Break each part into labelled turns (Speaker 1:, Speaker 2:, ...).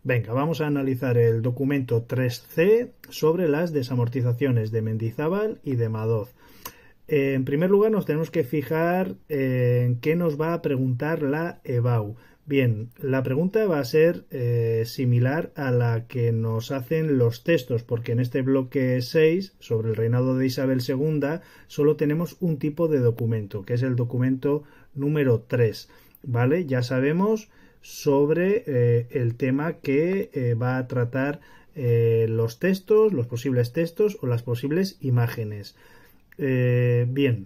Speaker 1: Venga, vamos a analizar el documento 3C sobre las desamortizaciones de Mendizábal y de Madoz. En primer lugar, nos tenemos que fijar en qué nos va a preguntar la EBAU. Bien, la pregunta va a ser similar a la que nos hacen los textos, porque en este bloque 6, sobre el reinado de Isabel II, solo tenemos un tipo de documento, que es el documento número 3. ¿Vale? Ya sabemos sobre el tema que va a tratar los textos, los posibles textos o las posibles imágenes. Bien,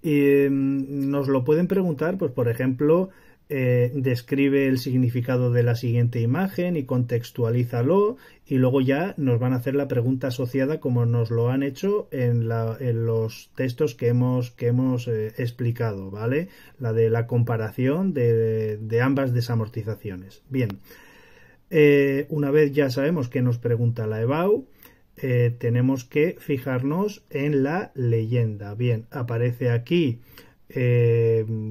Speaker 1: nos lo pueden preguntar, pues por ejemplo, describe el significado de la siguiente imagen y contextualízalo, y luego ya nos van a hacer la pregunta asociada como nos lo han hecho en los textos que hemos explicado, ¿vale? La de la comparación de ambas desamortizaciones. Bien, una vez ya sabemos que nos pregunta la EBAU, tenemos que fijarnos en la leyenda. Bien, aparece aquí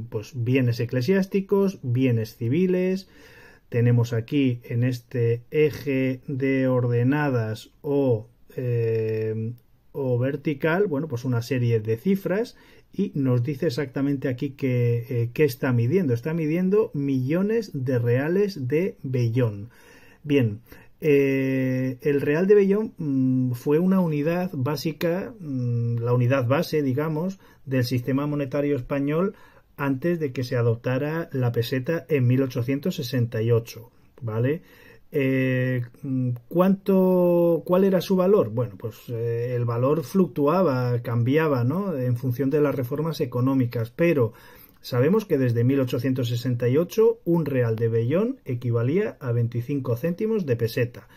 Speaker 1: pues bienes eclesiásticos, bienes civiles. Tenemos aquí en este eje de ordenadas o vertical, bueno, pues una serie de cifras y nos dice exactamente aquí qué está midiendo. Está midiendo millones de reales de vellón. Bien, el real de vellón fue una unidad básica, la unidad base, digamos, del sistema monetario español antes de que se adoptara la peseta en 1868, ¿vale? ¿Cuál era su valor? Bueno, pues el valor fluctuaba, cambiaba, ¿no? En función de las reformas económicas, pero sabemos que desde 1868 un real de vellón equivalía a 25 céntimos de peseta,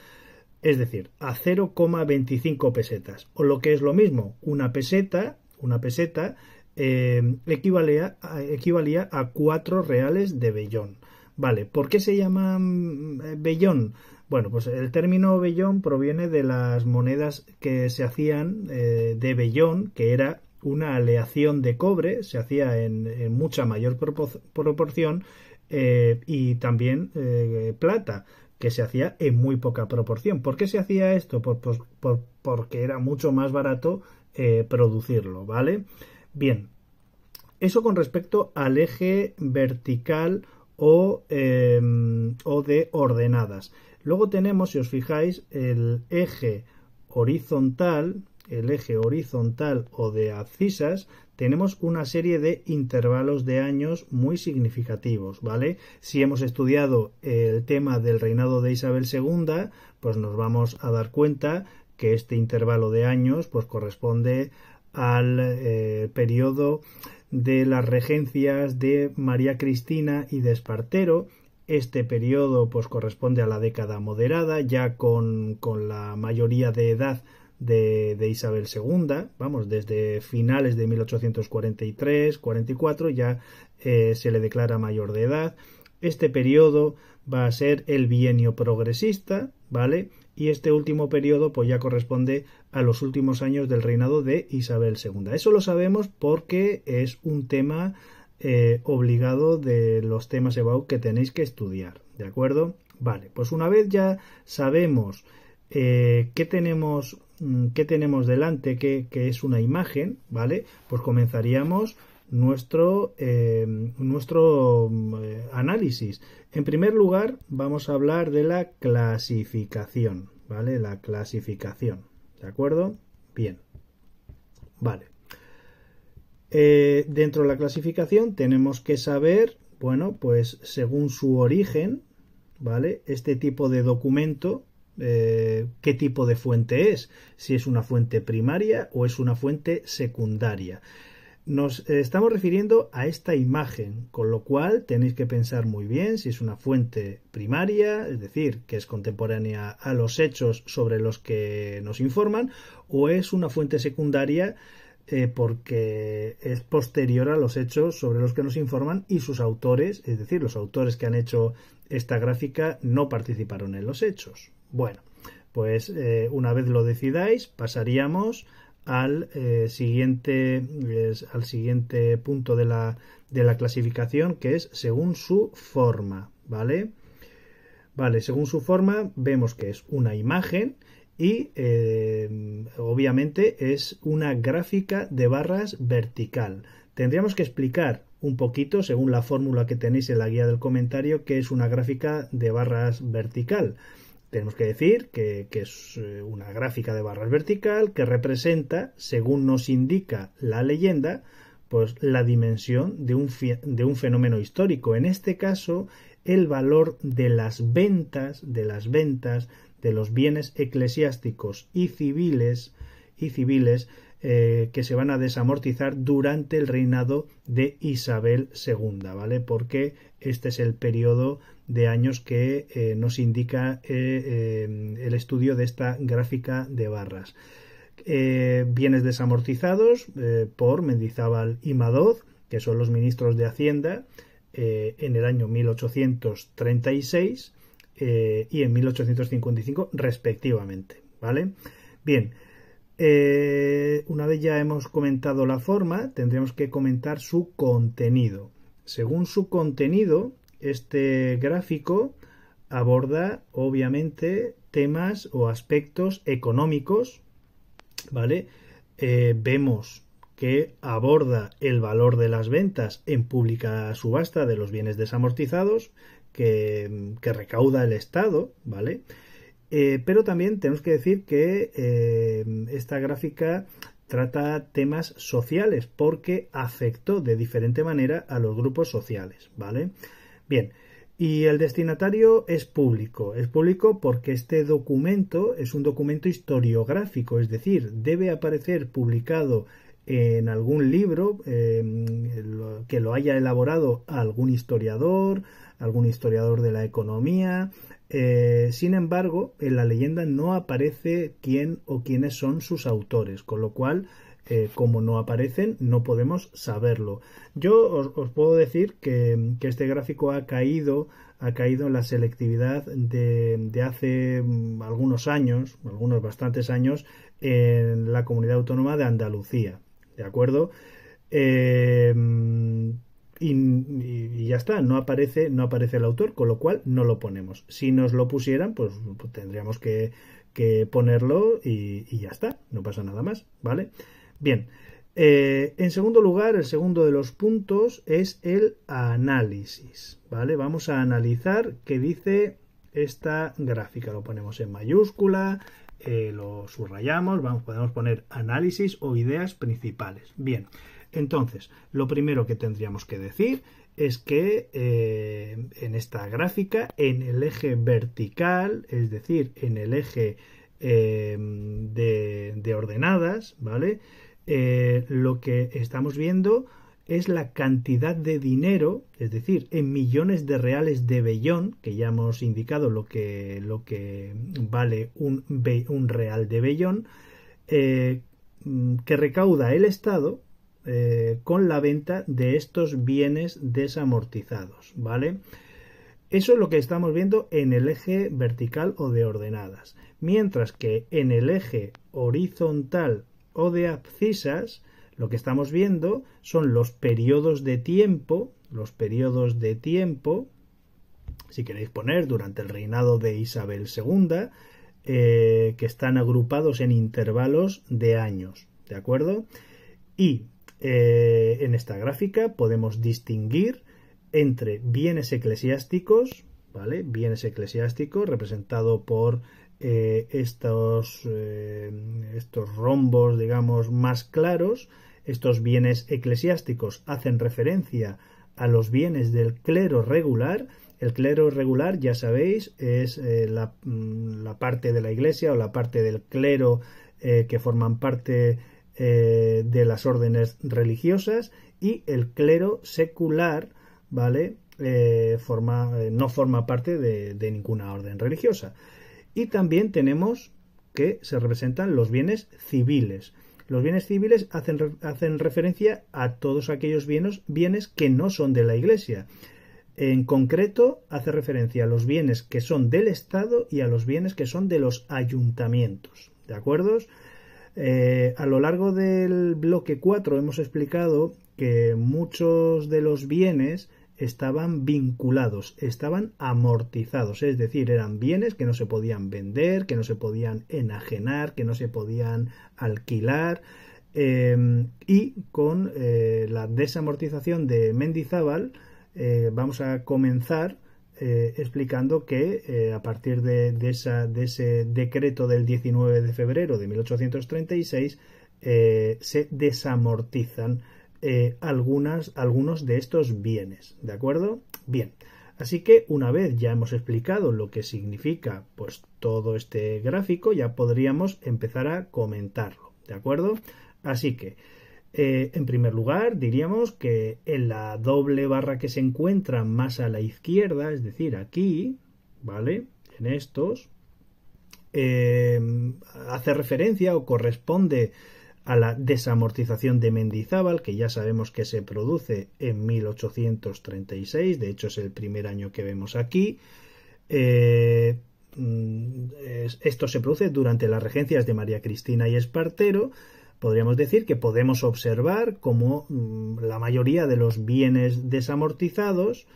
Speaker 1: es decir, a 0,25 pesetas, o lo que es lo mismo, una peseta equivalía a 4 reales de vellón. Vale, ¿por qué se llama vellón? Bueno, pues el término vellón proviene de las monedas que se hacían de vellón, que era una aleación de cobre, se hacía en mucha mayor proporción, y también plata, que se hacía en muy poca proporción. ¿Por qué se hacía esto? Porque era mucho más barato producirlo, ¿vale? Bien, eso con respecto al eje vertical o de ordenadas. Luego tenemos, si os fijáis, el eje horizontal o de abscisas. Tenemos una serie de intervalos de años muy significativos, ¿vale? Si hemos estudiado el tema del reinado de Isabel II, pues nos vamos a dar cuenta que este intervalo de años pues corresponde al periodo de las regencias de María Cristina y de Espartero. Este periodo pues corresponde a la década moderada, ya con la mayoría de edad de Isabel II, vamos, desde finales de 1843-44 ya se le declara mayor de edad. Este periodo va a ser el bienio progresista, ¿vale? Y este último periodo pues ya corresponde a los últimos años del reinado de Isabel II. Eso lo sabemos porque es un tema obligado de los temas EBAU que tenéis que estudiar, ¿de acuerdo? Vale, pues una vez ya sabemos qué tenemos delante, que es una imagen, ¿vale? Pues comenzaríamos nuestro análisis. En primer lugar, vamos a hablar de la clasificación, ¿vale? La clasificación, ¿de acuerdo? Bien, vale. Dentro de la clasificación tenemos que saber, bueno, pues según su origen, ¿vale? Este tipo de documento, qué tipo de fuente es, si es una fuente primaria o es una fuente secundaria. Nos estamos refiriendo a esta imagen, con lo cual tenéis que pensar muy bien si es una fuente primaria, es decir, que es contemporánea a los hechos sobre los que nos informan, o es una fuente secundaria porque es posterior a los hechos sobre los que nos informan y sus autores, es decir, los autores que han hecho esta gráfica no participaron en los hechos. Bueno, pues una vez lo decidáis, pasaríamos al siguiente punto de la clasificación, que es según su forma, ¿vale? Vale, según su forma vemos que es una imagen y obviamente es una gráfica de barras vertical. Tendríamos que explicar un poquito, según la fórmula que tenéis en la guía del comentario, qué es una gráfica de barras vertical. Tenemos que decir que es una gráfica de barras vertical que representa, según nos indica la leyenda, pues la dimensión de un fenómeno histórico. En este caso, el valor de las ventas de los bienes eclesiásticos y civiles que se van a desamortizar durante el reinado de Isabel II, ¿vale? Porque este es el periodo de años que nos indica el estudio de esta gráfica de barras. Bienes desamortizados por Mendizábal y Madoz, que son los ministros de Hacienda, en el año 1836 y en 1855 respectivamente, ¿vale? Bien, una vez ya hemos comentado la forma, tendremos que comentar su contenido. Según su contenido, este gráfico aborda obviamente temas o aspectos económicos, ¿vale? Vemos que aborda el valor de las ventas en pública subasta de los bienes desamortizados que recauda el Estado, ¿vale? Pero también tenemos que decir que esta gráfica trata temas sociales porque afectó de diferente manera a los grupos sociales, ¿vale? Bien, y el destinatario es público porque este documento es un documento historiográfico, es decir, debe aparecer publicado en algún libro que lo haya elaborado algún historiador de la economía. Sin embargo, en la leyenda no aparece quién o quiénes son sus autores, con lo cual, como no aparecen, no podemos saberlo. Yo os puedo decir que este gráfico ha caído en la selectividad de hace algunos años, algunos bastantes años, en la comunidad autónoma de Andalucía, ¿de acuerdo? Y ya está, no aparece el autor, con lo cual no lo ponemos. Si nos lo pusieran, pues tendríamos que ponerlo y ya está, no pasa nada más, ¿vale? Bien, en segundo lugar, el segundo de los puntos es el análisis, ¿vale? Vamos a analizar qué dice esta gráfica. Lo ponemos en mayúscula, lo subrayamos, podemos poner análisis o ideas principales. Bien. Entonces, lo primero que tendríamos que decir es que en esta gráfica, en el eje vertical, es decir, en el eje de ordenadas, ¿vale? Lo que estamos viendo es la cantidad de dinero, es decir, en millones de reales de vellón, que ya hemos indicado lo que vale un real de vellón, que recauda el Estado con la venta de estos bienes desamortizados, ¿vale? Eso es lo que estamos viendo en el eje vertical o de ordenadas, mientras que en el eje horizontal o de abscisas lo que estamos viendo son los periodos de tiempo, si queréis poner durante el reinado de Isabel II, que están agrupados en intervalos de años, ¿de acuerdo? Y en esta gráfica podemos distinguir entre bienes eclesiásticos, ¿vale? Bienes eclesiásticos representado por estos rombos, digamos, más claros. Estos bienes eclesiásticos hacen referencia a los bienes del clero regular. El clero regular, ya sabéis, es la parte de la iglesia o la parte del clero que forman parte de las órdenes religiosas, y el clero secular, ¿vale? No forma parte de ninguna orden religiosa. Y también tenemos que se representan los bienes civiles. Los bienes civiles hacen referencia a todos aquellos bienes que no son de la iglesia. En concreto, hace referencia a los bienes que son del Estado y a los bienes que son de los ayuntamientos, ¿de acuerdo? A lo largo del bloque 4 hemos explicado que muchos de los bienes estaban vinculados, estaban amortizados, es decir, eran bienes que no se podían vender, que no se podían enajenar, que no se podían alquilar, y con la desamortización de Mendizábal vamos a comenzar explicando que a partir de ese decreto del 19 de febrero de 1836 se desamortizan algunos de estos bienes, ¿de acuerdo? Bien, así que una vez ya hemos explicado lo que significa pues todo este gráfico, ya podríamos empezar a comentarlo, ¿de acuerdo? Así que en primer lugar diríamos que en la doble barra que se encuentra más a la izquierda, es decir, aquí, ¿vale? En estos, hace referencia o corresponde a la desamortización de Mendizábal, que ya sabemos que se produce en 1836, de hecho es el primer año que vemos aquí. Esto se produce durante las regencias de María Cristina y Espartero. Podríamos decir que podemos observar cómo la mayoría de los bienes desamortizados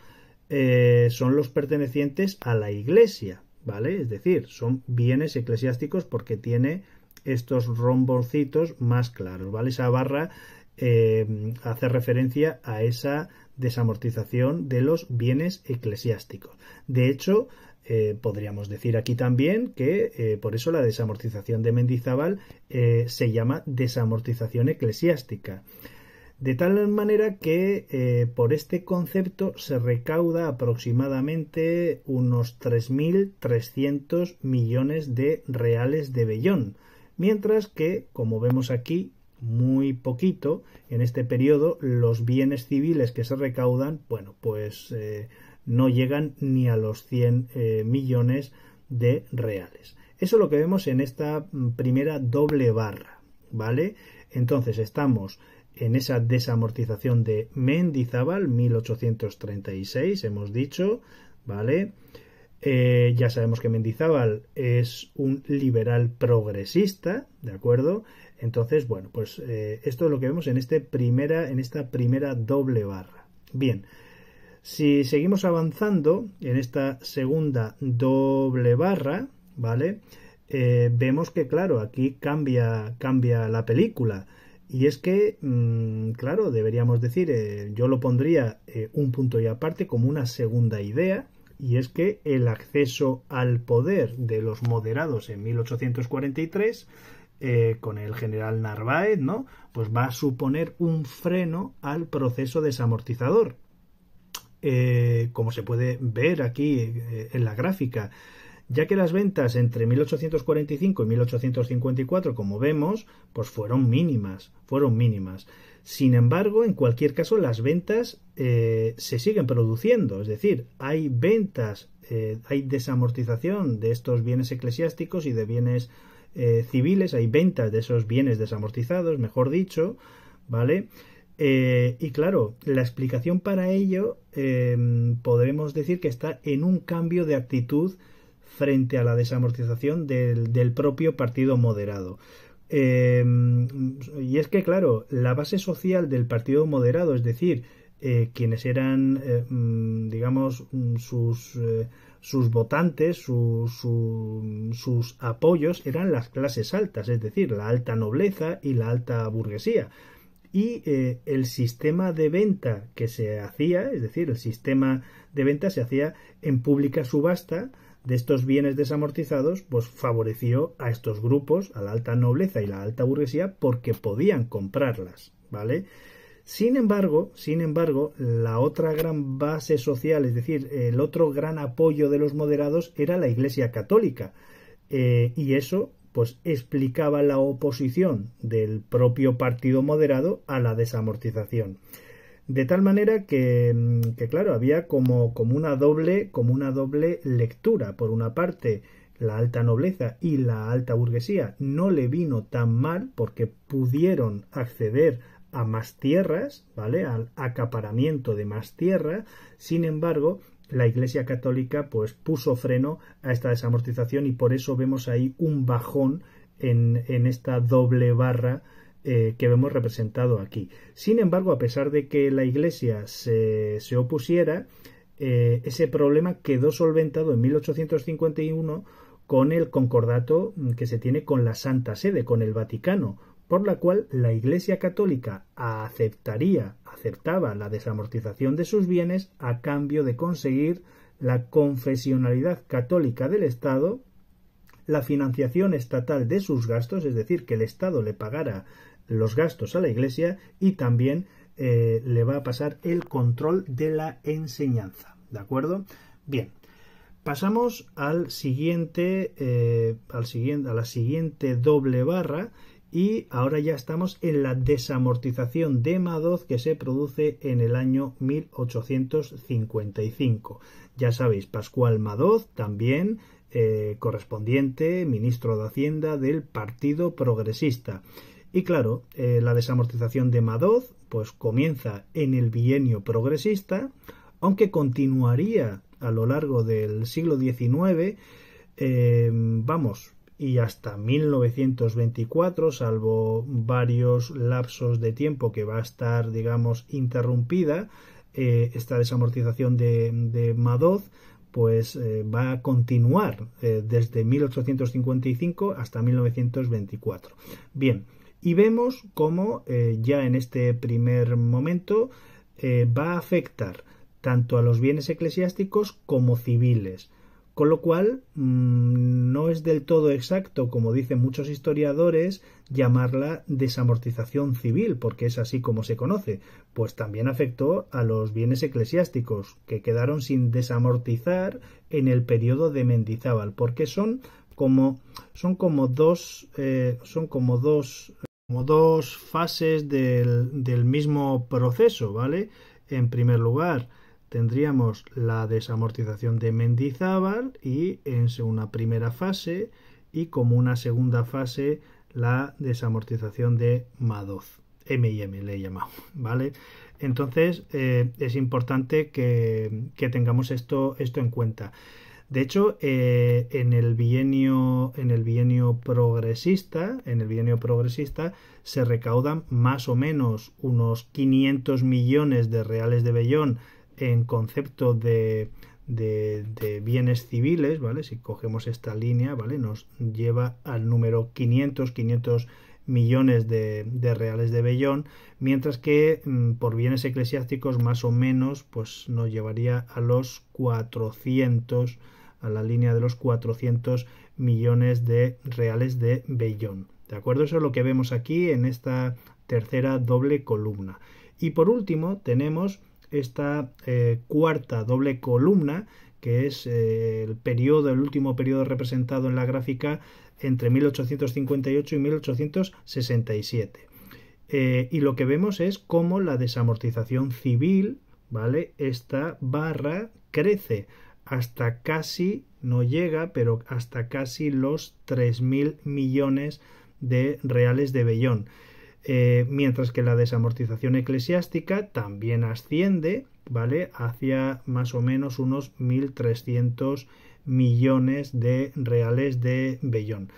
Speaker 1: son los pertenecientes a la Iglesia, ¿vale? Es decir, son bienes eclesiásticos porque tiene estos romboncitos más claros, ¿vale? Esa barra hace referencia a esa desamortización de los bienes eclesiásticos. De hecho, podríamos decir aquí también que por eso la desamortización de Mendizábal se llama desamortización eclesiástica. De tal manera que por este concepto se recauda aproximadamente unos 3.300 millones de reales de vellón, mientras que, como vemos aquí, muy poquito, en este periodo los bienes civiles que se recaudan, bueno, pues no llegan ni a los 100 millones de reales. Eso es lo que vemos en esta primera doble barra, ¿vale? Entonces estamos en esa desamortización de Mendizábal, 1836, hemos dicho, ¿vale? Ya sabemos que Mendizábal es un liberal progresista, ¿de acuerdo? Entonces, bueno, pues esto es lo que vemos en esta primera doble barra. Bien, si seguimos avanzando en esta segunda doble barra, ¿vale? Vemos que, claro, aquí cambia la película. Y es que, claro, deberíamos decir, yo lo pondría un punto y aparte como una segunda idea, y es que el acceso al poder de los moderados en 1843 con el general Narváez, ¿no? Pues va a suponer un freno al proceso desamortizador. Como se puede ver aquí en la gráfica, ya que las ventas entre 1845 y 1854, como vemos, pues fueron mínimas. Sin embargo, en cualquier caso, las ventas se siguen produciendo, es decir, hay ventas, hay desamortización de estos bienes eclesiásticos y de bienes civiles, hay ventas de esos bienes desamortizados, mejor dicho, ¿vale? Y claro, la explicación para ello podremos decir que está en un cambio de actitud frente a la desamortización del propio partido moderado. Y es que, claro, la base social del partido moderado, es decir, quienes eran, digamos, sus votantes, sus apoyos, eran las clases altas, es decir, la alta nobleza y la alta burguesía. Y el sistema de venta que se hacía, es decir, el sistema de venta se hacía en pública subasta de estos bienes desamortizados, pues favoreció a estos grupos, a la alta nobleza y la alta burguesía, porque podían comprarlas, ¿vale? Sin embargo, la otra gran base social, es decir, el otro gran apoyo de los moderados era la Iglesia Católica, y eso pues explicaba la oposición del propio partido moderado a la desamortización. De tal manera que claro, había como una doble lectura. Por una parte, la alta nobleza y la alta burguesía no le vino tan mal porque pudieron acceder a más tierras, ¿vale? Al acaparamiento de más tierra. Sin embargo, la Iglesia Católica pues puso freno a esta desamortización y por eso vemos ahí un bajón en esta doble barra que vemos representado aquí. Sin embargo, a pesar de que la Iglesia se opusiera, ese problema quedó solventado en 1851 con el concordato que se tiene con la Santa Sede, con el Vaticano, por la cual la Iglesia Católica aceptaba la desamortización de sus bienes a cambio de conseguir la confesionalidad católica del Estado, la financiación estatal de sus gastos, es decir, que el Estado le pagara los gastos a la Iglesia, y también le va a pasar el control de la enseñanza. ¿De acuerdo? Bien. Pasamos a la siguiente doble barra, y ahora ya estamos en la desamortización de Madoz, que se produce en el año 1855. Ya sabéis, Pascual Madoz, también correspondiente ministro de Hacienda del Partido Progresista. Y claro, la desamortización de Madoz pues comienza en el bienio progresista, aunque continuaría a lo largo del siglo XIX, y hasta 1924, salvo varios lapsos de tiempo que va a estar, digamos, interrumpida, esta desamortización de Madoz, pues va a continuar desde 1855 hasta 1924. Bien, y vemos cómo ya en este primer momento va a afectar tanto a los bienes eclesiásticos como civiles, con lo cual no es del todo exacto, como dicen muchos historiadores, llamarla desamortización civil, porque es así como se conoce, pues también afectó a los bienes eclesiásticos, que quedaron sin desamortizar en el periodo de Mendizábal, porque son como dos fases del mismo proceso, ¿vale? En primer lugar, tendríamos la desamortización de Mendizábal, y en una primera fase, y como una segunda fase, la desamortización de Madoz. M&M le he llamado, ¿vale? Entonces es importante que tengamos esto en cuenta. De hecho, en el bienio progresista se recaudan más o menos unos 500 millones de reales de vellón en concepto de bienes civiles, ¿vale? Si cogemos esta línea, ¿vale? Nos lleva al número 500 millones de reales de vellón, mientras que por bienes eclesiásticos más o menos pues nos llevaría a la línea de los 400 millones de reales de vellón. ¿De acuerdo? Eso es lo que vemos aquí en esta tercera doble columna. Y por último tenemos esta cuarta doble columna, que es el último periodo representado en la gráfica entre 1858 y 1867. Y lo que vemos es cómo la desamortización civil, ¿vale? Esta barra crece hasta casi, no llega, pero hasta casi los 3.000 millones de reales de vellón. Mientras que la desamortización eclesiástica también asciende, ¿vale? Hacia más o menos unos 1.300 millones de reales de vellón.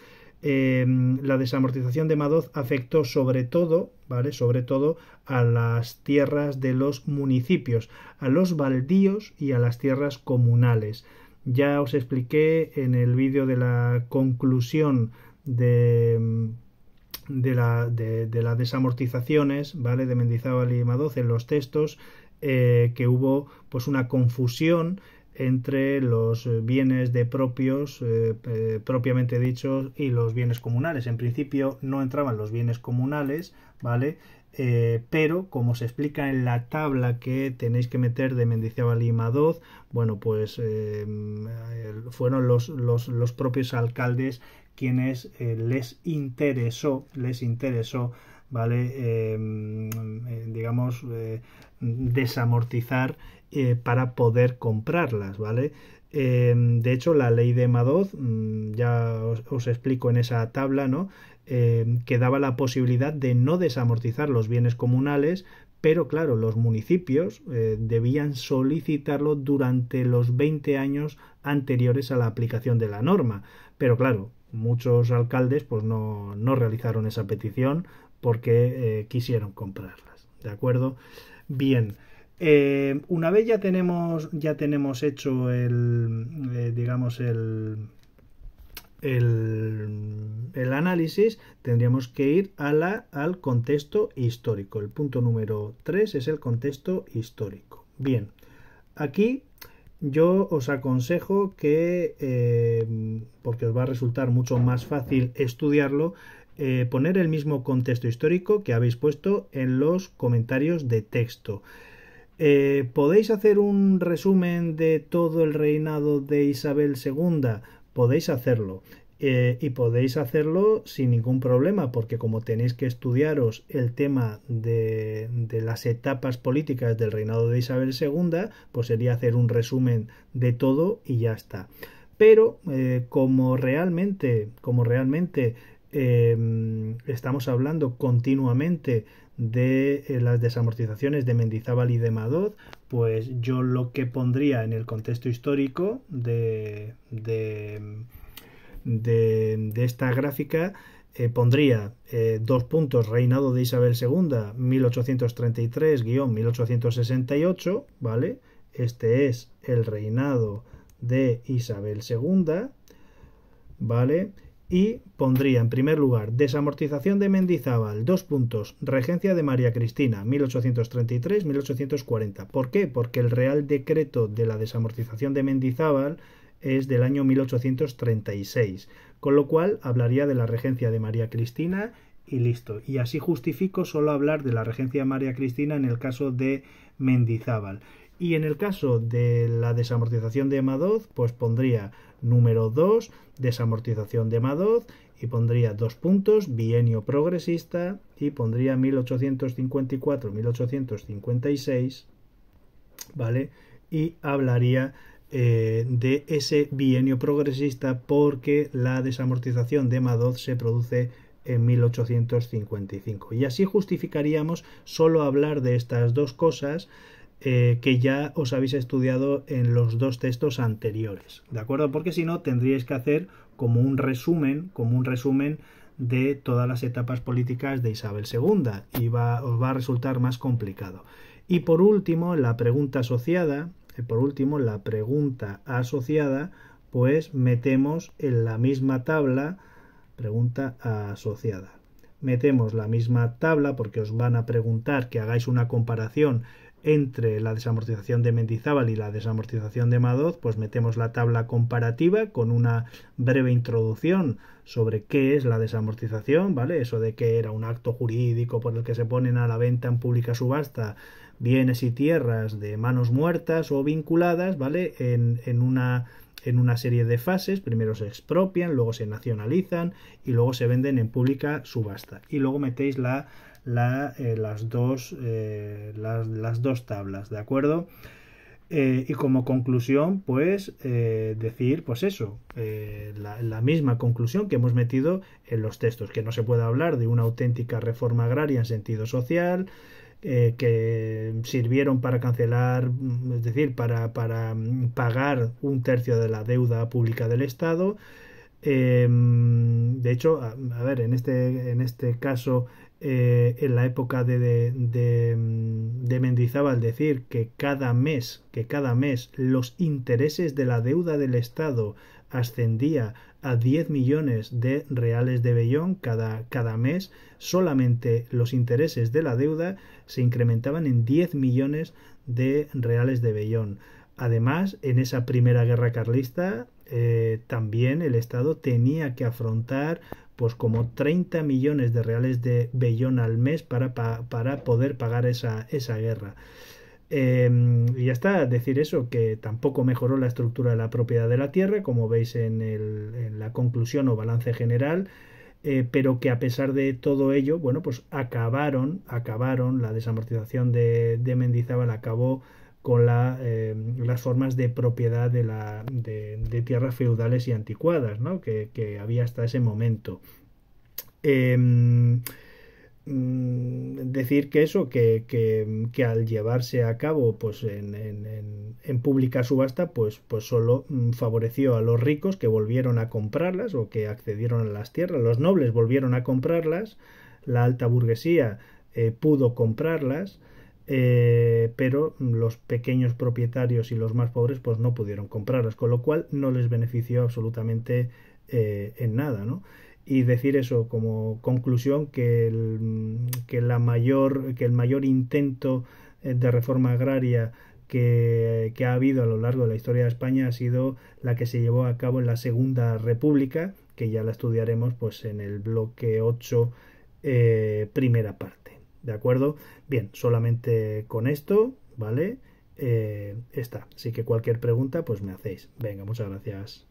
Speaker 1: La desamortización de Madoz afectó sobre todo, ¿vale? Sobre todo a las tierras de los municipios, a los baldíos y a las tierras comunales. Ya os expliqué en el vídeo de la conclusión de las desamortizaciones, ¿vale? De Mendizábal y Madoz en los textos, que hubo pues una confusión entre los bienes de propios propiamente dichos y los bienes comunales. En principio no entraban los bienes comunales, ¿vale? Pero como se explica en la tabla que tenéis que meter de Mendizábal y Madoz, bueno, pues fueron los propios alcaldes quienes les interesó, ¿vale? Digamos, desamortizar para poder comprarlas, ¿vale? De hecho, la ley de Madoz, ya os explico en esa tabla, ¿no? Que daba la posibilidad de no desamortizar los bienes comunales, pero claro, los municipios debían solicitarlo durante los 20 años anteriores a la aplicación de la norma. Pero claro, muchos alcaldes pues no realizaron esa petición porque quisieron comprarlas, ¿de acuerdo? Bien. Una vez ya tenemos hecho digamos el análisis, tendríamos que ir al contexto histórico. El punto número 3 es el contexto histórico. Bien, aquí yo os aconsejo que, porque os va a resultar mucho más fácil estudiarlo, poner el mismo contexto histórico que habéis puesto en los comentarios de texto. ¿Podéis hacer un resumen de todo el reinado de Isabel II? Podéis hacerlo. Y podéis hacerlo sin ningún problema, porque como tenéis que estudiaros el tema de las etapas políticas del reinado de Isabel II, pues sería hacer un resumen de todo y ya está. Pero como realmente estamos hablando continuamente de las desamortizaciones de Mendizábal y de Madoz, pues yo lo que pondría en el contexto histórico de esta gráfica, pondría 2 puntos: reinado de Isabel II 1833-1868, ¿vale? Este es el reinado de Isabel II, ¿vale? Y pondría en primer lugar desamortización de Mendizábal, 2 puntos, regencia de María Cristina 1833-1840. ¿Por qué? Porque el Real Decreto de la desamortización de Mendizábal es del año 1836, con lo cual hablaría de la regencia de María Cristina y listo. Y así justifico solo hablar de la regencia de María Cristina en el caso de Mendizábal. Y en el caso de la desamortización de Madoz, pues pondría número 2, desamortización de Madoz, y pondría 2 puntos, bienio progresista, y pondría 1854-1856, ¿vale? Y hablaría de ese bienio progresista porque la desamortización de Madoz se produce en 1855. Y así justificaríamos solo hablar de estas dos cosas que ya os habéis estudiado en los 2 textos anteriores, ¿de acuerdo? Porque si no tendríais que hacer como un resumen de todas las etapas políticas de Isabel II y os va a resultar más complicado. Y por último, la pregunta asociada, pues metemos en la misma tabla, pregunta asociada. Metemos la misma tabla porque os van a preguntar que hagáis una comparación entre la desamortización de Mendizábal y la desamortización de Madoz, pues metemos la tabla comparativa con una breve introducción sobre qué es la desamortización, ¿vale? Eso de que era un acto jurídico por el que se ponen a la venta en pública subasta bienes y tierras de manos muertas o vinculadas, ¿vale? En una serie de fases. Primero se expropian, luego se nacionalizan y luego se venden en pública subasta. Y luego metéis las dos tablas, ¿de acuerdo? Y como conclusión, pues decir, pues eso, la misma conclusión que hemos metido en los textos, que no se puede hablar de una auténtica reforma agraria en sentido social, que sirvieron para cancelar, es decir, para pagar 1/3 de la deuda pública del Estado. De hecho, a ver, en este caso, en la época de Mendizábal, decir que cada mes los intereses de la deuda del Estado ascendía a 10 millones de reales de vellón cada mes. Solamente los intereses de la deuda se incrementaban en 10 millones de reales de vellón. Además, en esa primera guerra carlista, también el Estado tenía que afrontar pues como 30 millones de reales de vellón al mes para poder pagar esa guerra. Y ya está, decir eso, que tampoco mejoró la estructura de la propiedad de la tierra, como veis en la conclusión o balance general, pero que a pesar de todo ello, bueno, pues acabaron la desamortización de Mendizábal acabó con las formas de propiedad de tierras feudales y anticuadas, ¿no? que había hasta ese momento. Decir que eso, que al llevarse a cabo pues en pública subasta, pues solo favoreció a los ricos que volvieron a comprarlas o que accedieron a las tierras. Los nobles volvieron a comprarlas, la alta burguesía pudo comprarlas, pero los pequeños propietarios y los más pobres pues no pudieron comprarlas, con lo cual no les benefició absolutamente en nada, ¿no? Y decir eso como conclusión que el mayor intento de reforma agraria que ha habido a lo largo de la historia de España ha sido la que se llevó a cabo en la Segunda República, que ya la estudiaremos pues en el bloque 8, primera parte. ¿De acuerdo? Bien, solamente con esto, ¿vale? Está. Así que cualquier pregunta, pues me hacéis. Venga, muchas gracias.